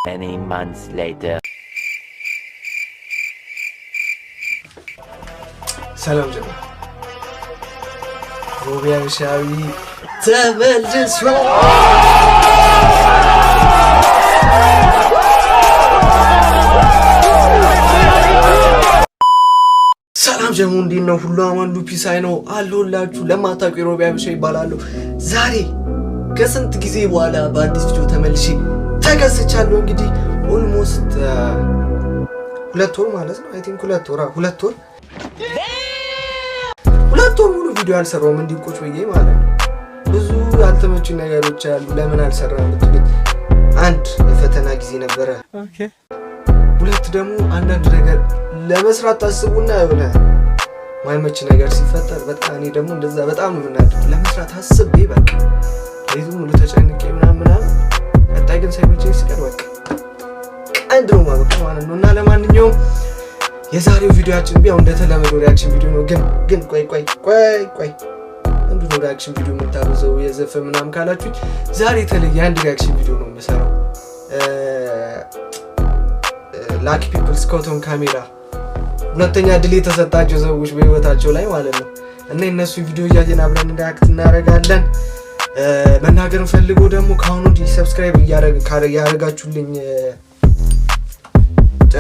Many months later. ሰላም ጀማ ሮቢያን ሻዊ ተመልሶ ሰላም ጀሙ እንዴት ነው? ሁሉ አማን ፒስ ነው አለሁላችሁ። ለማታውቁ ሮቢያን ሻዊ ይባላል። ዛሬ ከስንት ጊዜ በኋላ በአዲስ ቪዲዮ ተመልሼ ተከስቻለሁ። እንግዲህ ኦልሞስት 2 ወር ማለት ነው። አይ ቲንክ 2 ወር 2 ወር ሙሉ ቪዲዮ አልሰራውም እንዲህ ቁጭ ብዬ ማለት ነው። ብዙ ያልተመቹኝ ነገሮች አሉ። ለምን አልሰራም ብትሉኝ፣ አንድ የፈተና ጊዜ ነበረ። ኦኬ። ሁለት ደግሞ አንዳንድ ነገር ለመስራት ታስቡና የሆነ ማይመች ነገር ሲፈጠር በቃ እኔ ደግሞ እንደዛ በጣም ነው የምናደው። ለመስራት አስቤ በቃ ለይቱ ሙሉ ተጨንቄ ምናምን ቀጣይ ግን ሳይመቸኝ ሲቀር በቃ ቀንድ ነው ማለት ነው። እና ለማንኛውም የዛሬው ቪዲዮአችን ቢያው እንደተለመደው ሪአክሽን ቪዲዮ ነው። ግን ቆይ አንዱ ሪአክሽን ቪዲዮ የምታበዘው የዘፈን ምናምን ካላችሁ ዛሬ የተለየ አንድ ሪአክሽን ቪዲዮ ነው የምሰራው። ላኪ ፒፕልስ ኮቶን ካሜራ ሁለተኛ ድል የተሰጣቸው ሰዎች በህይወታቸው ላይ ማለት ነው። እና እነሱ ቪዲዮ እያየን አብረን ሪአክት እናደርጋለን። መናገር ፈልገው ደግሞ ካሁኑ ሰብስክራይብ ያደረጋችሁልኝ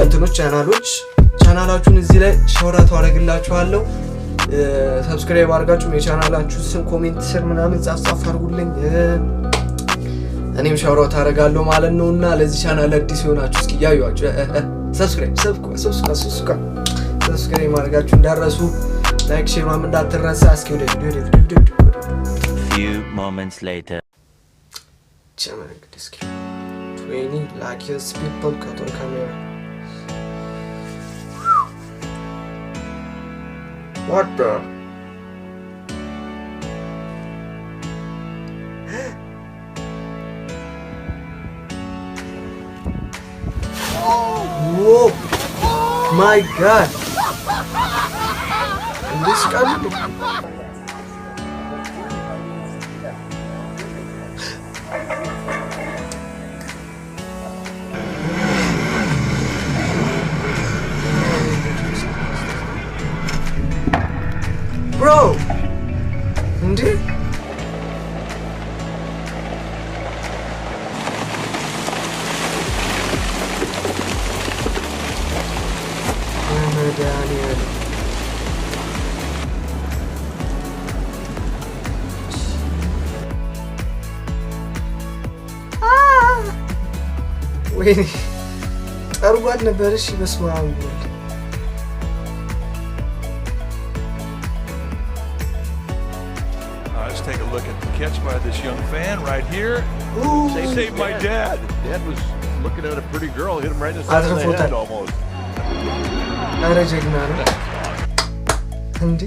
እንትኖች ቻናላችሁን እዚህ ላይ ሻውራት አደርግላችኋለሁ። ሰብስክራይብ አድርጋችሁ የቻናላችሁ ስም ኮሜንት ስር ምናምን ጻፍ አድርጉልኝ። እኔም ሻውራት አደርጋለሁ ማለት ነውና ለዚህ ቻናል አዲስ ሆናችሁ እስኪ ያዩአችሁ ሰብስክራይብ ማድረጋችሁ እንዳትረሱ። ላይክ ሼርም እንዳትረሳ። እስኪ ወደ few moments later. ቻናል እስኪ 20 luckiest people ኮቶን ካሜራ What the? Whoa! My God! This guy. Bro, እንዴ መድኃኒዓለም ወይኔ ጠርጓል ነበር። እሺ በስመ አብ ወልድ Take a look at the catch by this young fan right here. Ooh, saved my dad. Dad was looking at a pretty girl, hit him right in the side of the head almost. አረ ጀግና ነው እንዴ!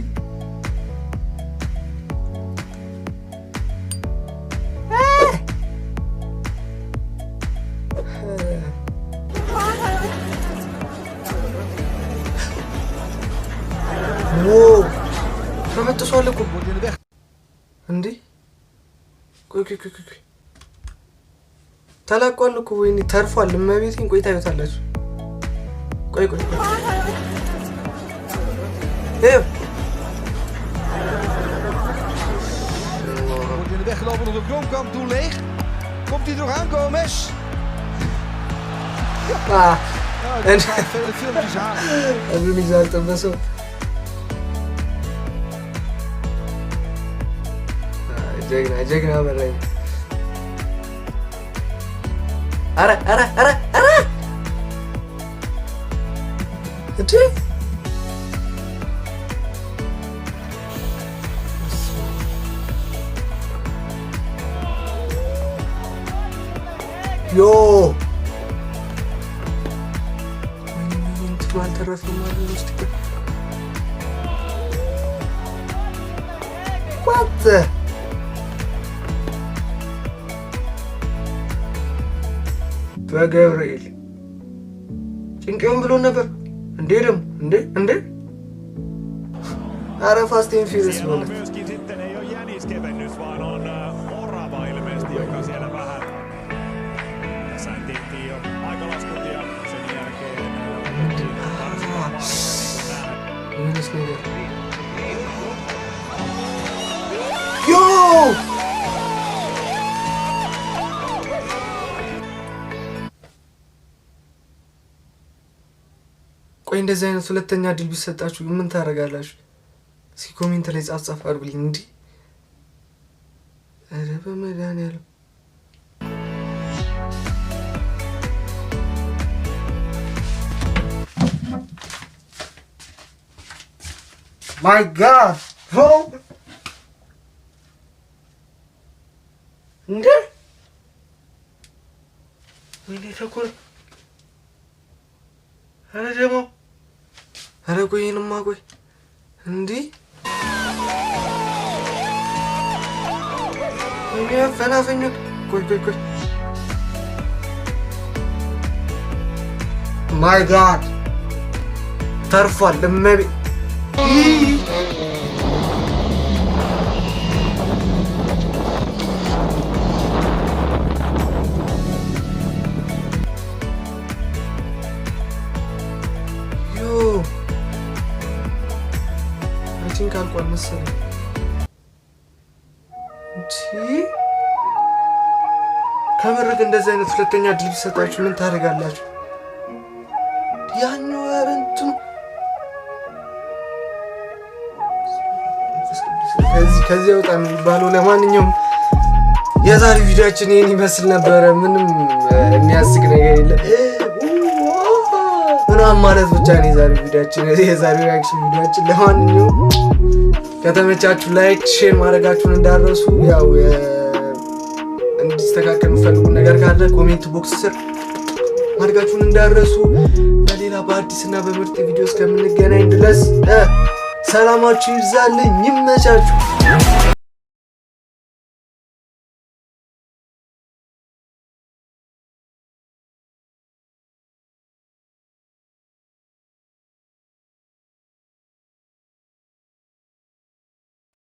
ተመጥሷል እኮ እንዴ! ቆይ ተላቋል እኮ ወይኔ ተርፏል። እመቤቴን ቆይ ታዩታላችሁ። ቆይ Wordt in de weg gelopen op de Blomkamp toen leeg. Komt hij er nog aan, Gomez? En vele filmpjes aan. Hebben we niet uit dan best wel. Jegna maar alleen. Ara. Het is. Yo. Tuan terus kemarin mesti. What? በገብርኤል ጭንቄውን ብሎ ነበር እንዴ ደም እንዴ አረ ፋስት ኤንድ ፊውሪየስ ነው myöskin sitten ei ole jäniskevennys vaan on orava ilmeisesti joka siellä vähän tässä tehtiin jo laskut ja sen jälkeen Yo! ቆይ እንደዚህ አይነት ሁለተኛ ድል ቢሰጣችሁ ምን ታደርጋላችሁ? እስኪ ኮሜንት ላይ ጻፍ አድርጉልኝ። እንዴ ኧረ በመድኃኒዓለም My God! Oh! እንዴ ወይኔ ተኮር አረ ደግሞ አረ ቆይንማ ቆይ እንዴ ወይኔ ፈናፈኝ ቆይ My God! ተርፏል ለመቤ ካልቋል መሰለኝ እንጂ ከምርግ እንደዚህ አይነት ሁለተኛ ድል ቢሰጣችሁ ምን ታደርጋላችሁ? ያኛው አረንቱ ከዚህ ወጣ የሚባለው። ለማንኛውም የዛሬ ቪዲዮአችን ይሄን ይመስል ነበረ። ምንም የሚያስቅ ነገር የለም ምናምን ማለት ብቻ ነው የዛሬ ቪዲዮአችን፣ የዛሬ ሪአክሽን ቪዲዮአችን። ለማንኛውም ከተመቻችሁ ላይክ ሼር ማድረጋችሁን እንዳትረሱ። ያው እንዲስተካከል የምትፈልጉ ነገር ካለ ኮሜንት ቦክስ ስር ማድረጋችሁን እንዳትረሱ። በሌላ በአዲስና በምርጥ ቪዲዮ እስከምንገናኝ ድረስ ሰላማችሁ ይብዛልኝ። ይመቻችሁ።